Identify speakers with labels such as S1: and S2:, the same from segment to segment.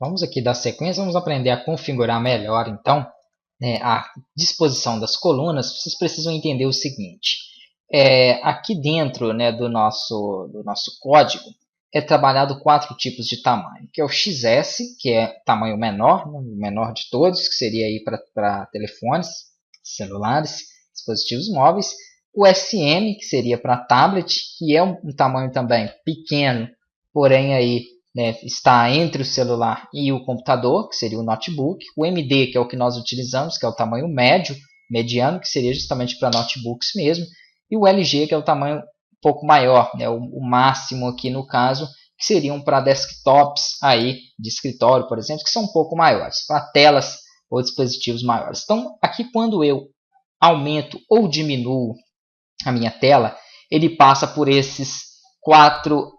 S1: Vamos aqui dar sequência, vamos aprender a configurar melhor, então, a disposição das colunas. Vocês precisam entender o seguinte, aqui dentro, do nosso código, é trabalhado 4 tipos de tamanho, que é o XS, que é tamanho menor, o menor de todos, que seria aí para telefones, celulares, dispositivos móveis, o SM, que seria para tablet, que é um tamanho também pequeno, porém aí está entre o celular e o computador, que seria o notebook, o MD, que é o que nós utilizamos, que é o tamanho médio, mediano, que seria justamente para notebooks mesmo, e o LG, que é o tamanho um pouco maior, o máximo aqui no caso, que seriam para desktops aí de escritório, por exemplo, que são um pouco maiores, para telas ou dispositivos maiores. Então, aqui quando eu aumento ou diminuo a minha tela, ele passa por essas quatro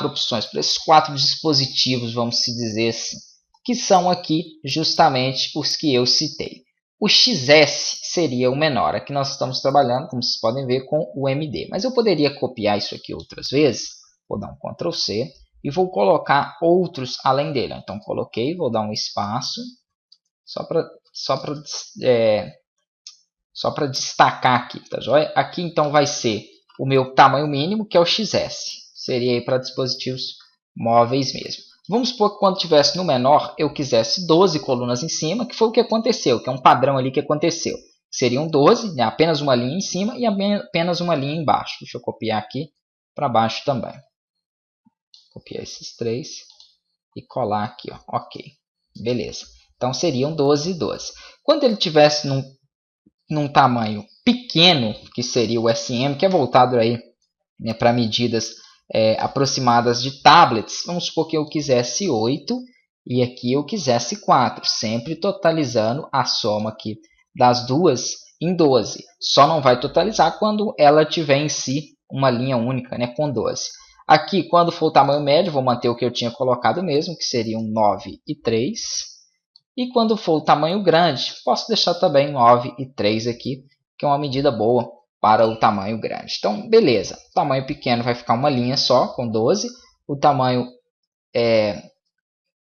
S1: opções, por esses 4 dispositivos, vamos se dizer assim, que são aqui justamente os que eu citei. O XS seria o menor, aqui nós estamos trabalhando, como vocês podem ver, com o MD, mas eu poderia copiar isso aqui outras vezes, vou dar um Ctrl C e vou colocar outros além dele. Então coloquei, vou dar um espaço, só para destacar aqui, tá joia? Aqui então vai ser o meu tamanho mínimo, que é o XS. Seria para dispositivos móveis mesmo. Vamos supor que quando tivesse no menor, eu quisesse 12 colunas em cima, que foi o que aconteceu, que é um padrão ali que aconteceu. Seriam 12, apenas uma linha em cima e apenas uma linha embaixo. Deixa eu copiar aqui para baixo também. Copiar esses 3 e colar aqui, ó. Ok, beleza. Então seriam 12 e 12. Quando ele tivesse num tamanho pequeno, que seria o SM, que é voltado aí para medidas aproximadas de tablets, vamos supor que eu quisesse 8 e aqui eu quisesse 4, sempre totalizando a soma aqui das duas em 12. Só não vai totalizar quando ela tiver em si uma linha única, com 12. Aqui, quando for o tamanho médio, vou manter o que eu tinha colocado mesmo, que seriam 9 e 3. E quando for o tamanho grande, posso deixar também 9 e 3 aqui, que é uma medida boa para o tamanho grande. Então, beleza. O tamanho pequeno vai ficar uma linha só, com 12. O tamanho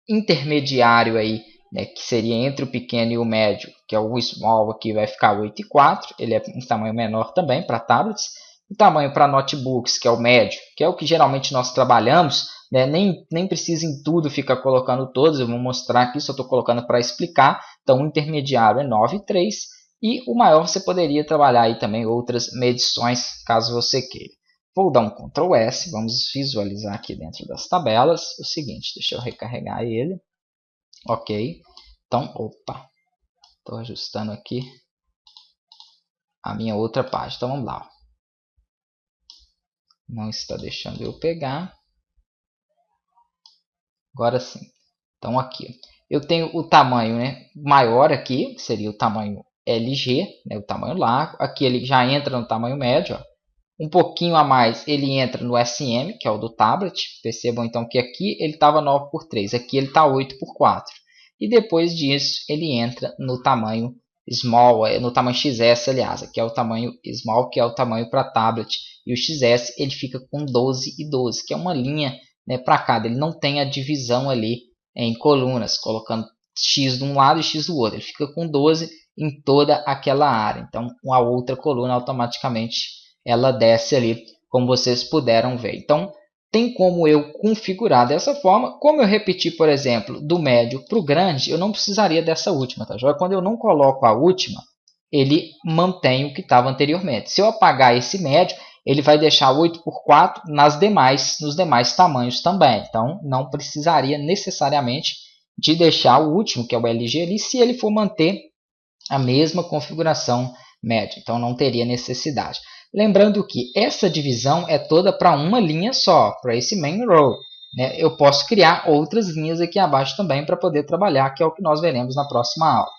S1: intermediário aí, que seria entre o pequeno e o médio, que é o small aqui, vai ficar 8 e 4. Ele é um tamanho menor também para tablets. O tamanho para notebooks, que é o médio, que é o que geralmente nós trabalhamos, nem precisa em tudo ficar colocando todos. Eu vou mostrar aqui, só estou colocando para explicar. Então, o intermediário é 9 e 3. E o maior você poderia trabalhar aí também outras medições, caso você queira. Vou dar um Ctrl S, vamos visualizar aqui dentro das tabelas o seguinte, deixa eu recarregar ele. Ok, então, estou ajustando aqui a minha outra página, então vamos lá. Não está deixando eu pegar. Agora sim. Então aqui, eu tenho o tamanho maior aqui, que seria o tamanho LG, o tamanho largo. Aqui ele já entra no tamanho médio. Ó. Um pouquinho a mais ele entra no SM, que é o do tablet. Percebam então que aqui ele estava 9 por 3, aqui ele está 8 por 4. E depois disso ele entra no tamanho small, no tamanho XS, aliás, que é o tamanho small, que é o tamanho para tablet. E o XS ele fica com 12 e 12, que é uma linha para cada. Ele não tem a divisão ali em colunas, colocando X de um lado e X do outro. Ele fica com 12 em toda aquela área. Então, a outra coluna automaticamente ela desce ali, como vocês puderam ver. Então, tem como eu configurar dessa forma. Como eu repeti, por exemplo, do médio para o grande, eu não precisaria dessa última. Tá? Quando eu não coloco a última, ele mantém o que estava anteriormente. Se eu apagar esse médio, ele vai deixar 8 por 4 nos demais tamanhos também. Então, não precisaria necessariamente de deixar o último, que é o LG, ali, se ele for manter a mesma configuração média. Então, não teria necessidade. Lembrando que essa divisão é toda para uma linha só, para esse main row. Eu posso criar outras linhas aqui abaixo também para poder trabalhar, que é o que nós veremos na próxima aula.